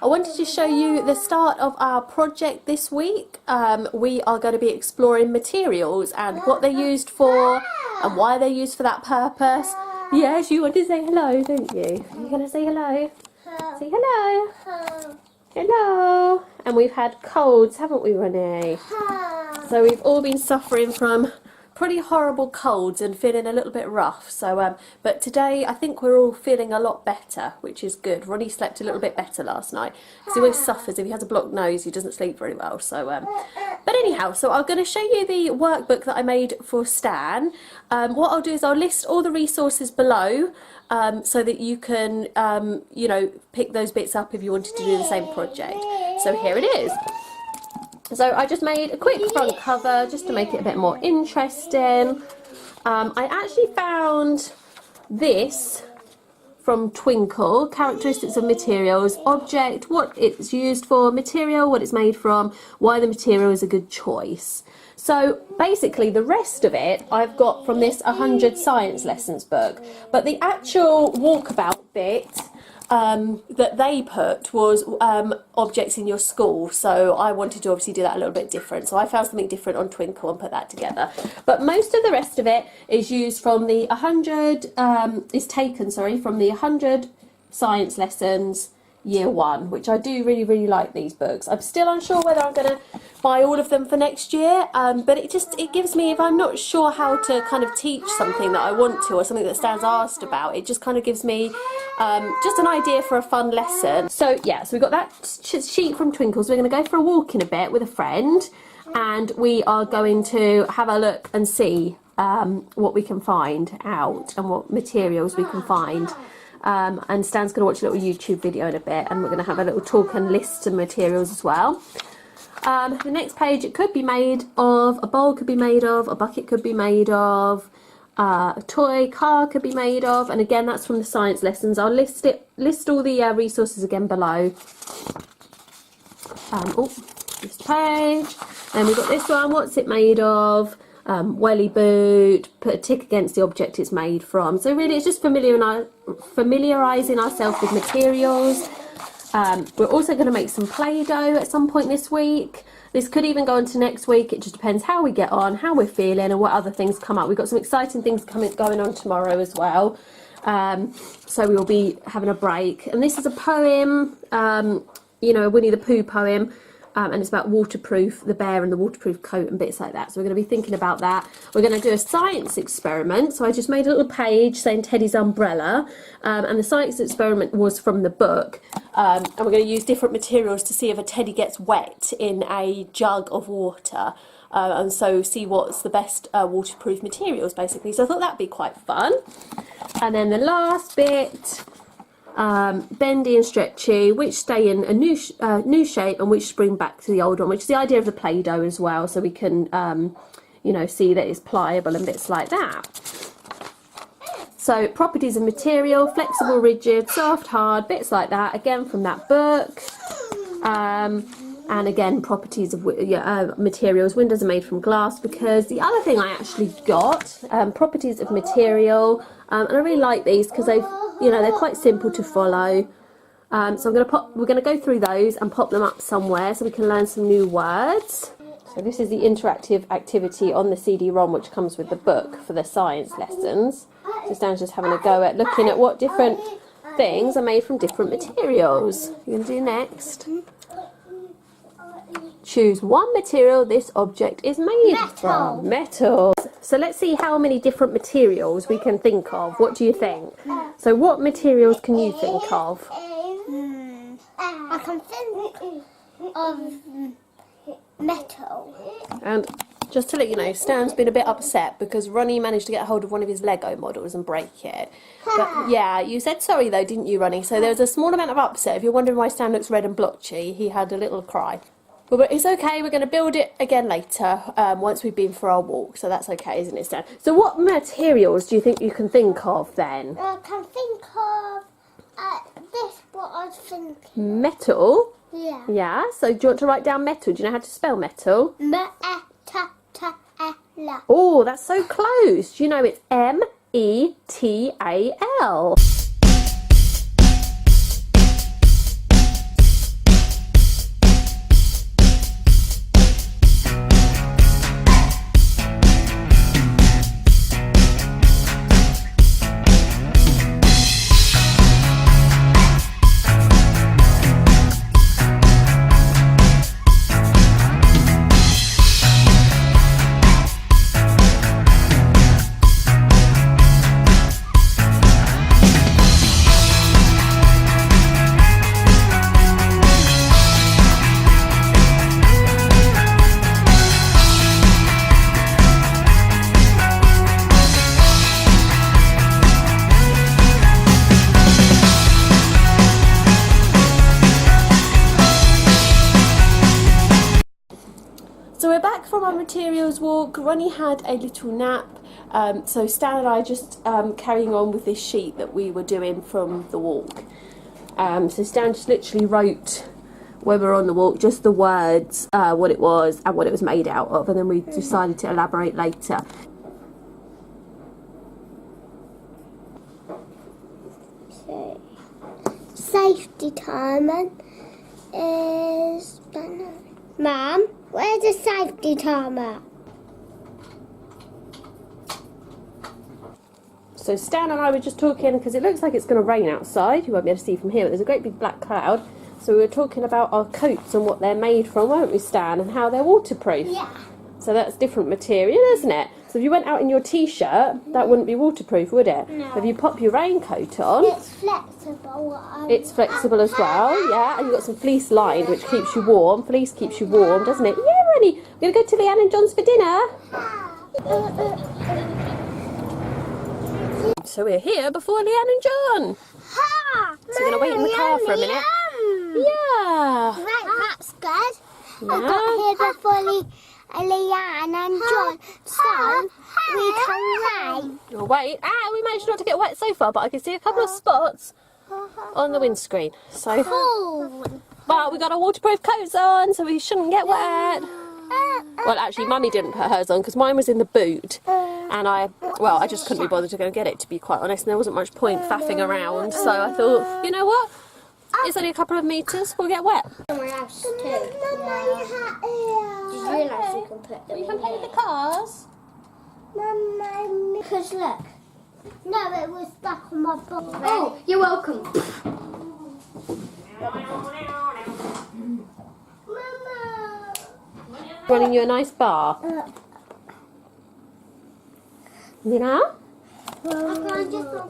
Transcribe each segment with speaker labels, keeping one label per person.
Speaker 1: I wanted to show you the start of our project this week. We are going to be exploring materials and what they're used for and why they're used for that purpose. Yes, you want to say hello, don't you? You're going to say hello? Say hello. Hello. And we've had colds, haven't we, Winnie? So we've all been suffering from pretty horrible colds and feeling a little bit rough. So, but today I think we're all feeling a lot better, which is good. Ronnie slept a little bit better last night because he always suffers. If he has a blocked nose, he doesn't sleep very well. So, but anyhow, so I'm going to show you the workbook that I made for Stan. What I'll do is I'll list all the resources below so that you can, you know, pick those bits up if you wanted to do the same project. So here it is. So I just made a quick front cover just to make it a bit more interesting. I actually found this from Twinkle, characteristics of materials, object, what it's used for, material, what it's made from, why the material is a good choice. So basically the rest of it I've got from this 100 science lessons book, but the actual walkabout bit that they put was objects in your school, so I wanted to obviously do that a little bit different, so I found something different on Twinkle and put that together. But most of the rest of it is used from the 100 from the 100 science lessons year 1, which I do really like these books. I'm still unsure whether I'm going to buy all of them for next year, but it gives me, if I'm not sure how to kind of teach something that I want to, or something that Stan's asked about, it just kind of gives me just an idea for a fun lesson. So yeah, so we've got that sheet from Twinkle, so we're going to go for a walk in a bit with a friend, and we are going to have a look and see what we can find out and what materials we can find. And Stan's going to watch a little YouTube video in a bit, and we're going to have a little talk and list some materials as well. The next page, it could be made of, a bowl could be made of, a bucket could be made of, a toy car could be made of, and again that's from the science lessons. I'll list all the resources again below. This page, and we've got this one, what's it made of? Welly boot, put a tick against the object it's made from. So really it's just familiarising ourselves with materials. We're also going to make some Play-Doh at some point this week. This could even go into next week. It just depends how we get on, how we're feeling, and what other things come up. We've got some exciting things going on tomorrow as well. So we will be having a break. And this is a poem, you know, a Winnie the Pooh poem. And it's about waterproof, the bear and the waterproof coat and bits like that. So we're going to be thinking about that. We're going to do a science experiment. So I just made a little page saying Teddy's umbrella. And the science experiment was from the book. And we're going to use different materials to see if a teddy gets wet in a jug of water. And so see what's the best waterproof materials, basically. So I thought that'd be quite fun. And then the last bit... bendy and stretchy, which stay in a new shape and which spring back to the old one, which is the idea of the Play-Doh as well, so we can you know, see that it's pliable and bits like that. So properties of material, flexible, rigid, soft, hard, bits like that, again from that book. And again, properties of materials. Windows are made from glass, because the other thing I actually got, properties of material, and I really like these because they're quite simple to follow. So we're going to go through those and pop them up somewhere so we can learn some new words. So this is the interactive activity on the CD-ROM which comes with the book for the science lessons. So Stan's just having a go at looking at what different things are made from different materials. You're going to do next. Choose one material this object is made from. Metal. So let's see how many different materials we can think of. What do you think? So what materials can you think of?
Speaker 2: I can think of metal.
Speaker 1: And just to let you know, Stan's been a bit upset because Ronnie managed to get hold of one of his Lego models and break it. But yeah, you said sorry though, didn't you, Ronnie? So there's a small amount of upset. If you're wondering why Stan looks red and blotchy, he had a little cry. But it's okay, we're going to build it again later, once we've been for our walk, so that's okay, isn't it, Stan? So what materials do you think you can think of then?
Speaker 2: I can think of this, what I was thinking.
Speaker 1: Metal?
Speaker 2: Yeah.
Speaker 1: Yeah, so do you want to write down metal? Do you know how to spell metal? Oh, that's so close. Do you know it's M-E-T-A-L? materials walk. Ronnie had a little nap, so Stan and I just carrying on with this sheet that we were doing from the walk. So Stan just literally wrote when we were on the walk just the words, what it was and what it was made out of, and then we decided to elaborate later.
Speaker 2: So, safety timer is... Mum, where's the safety timer?
Speaker 1: So Stan and I were just talking, because it looks like it's going to rain outside. You won't be able to see from here, but there's a great big black cloud. So we were talking about our coats and what they're made from, weren't we, Stan? And how they're waterproof.
Speaker 2: Yeah.
Speaker 1: So that's different material, isn't it? So if you went out in your t-shirt, that wouldn't be waterproof, would it?
Speaker 2: No.
Speaker 1: If you pop your raincoat on,
Speaker 2: It's flexible.
Speaker 1: it's flexible as well, yeah. And you've got some fleece lined, which keeps you warm. Fleece keeps you warm, doesn't it? Yeah, Ronnie. We're going to go to Leanne and John's for dinner. So we're here before Leanne and John. So we're going to wait in the car for a minute. Yeah.
Speaker 2: Right, that's good.
Speaker 1: Yeah.
Speaker 2: I got here before Leanne and John, so we can wait.
Speaker 1: We'll wait. We managed not to get wet so far, but I can see a couple of spots on the windscreen. So,
Speaker 2: Cool.
Speaker 1: but we got our waterproof coats on, so we shouldn't get wet. Well, actually, Mummy didn't put hers on because mine was in the boot, and I just couldn't be bothered to go and get it, to be quite honest. And there wasn't much point faffing around, so I thought, you know what? It's only a couple of metres, we'll get wet.
Speaker 2: Someone else too. Did you realise you can put them
Speaker 1: You can
Speaker 2: in
Speaker 1: play with
Speaker 2: here?
Speaker 1: the cars.
Speaker 2: Because look. No, it was stuck on my book. Oh, you're welcome. Mama.
Speaker 1: Running you a nice bath. You know?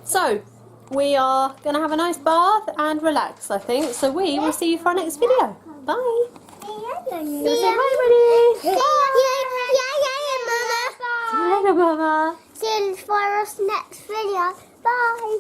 Speaker 1: So, we are going to have a nice bath and relax, I think. So we will see you for our next video. Bye.
Speaker 2: See
Speaker 1: Say
Speaker 2: you.
Speaker 1: bye, Winnie.
Speaker 2: Mama.
Speaker 1: See you later, Mama.
Speaker 2: See you for us next video. Bye.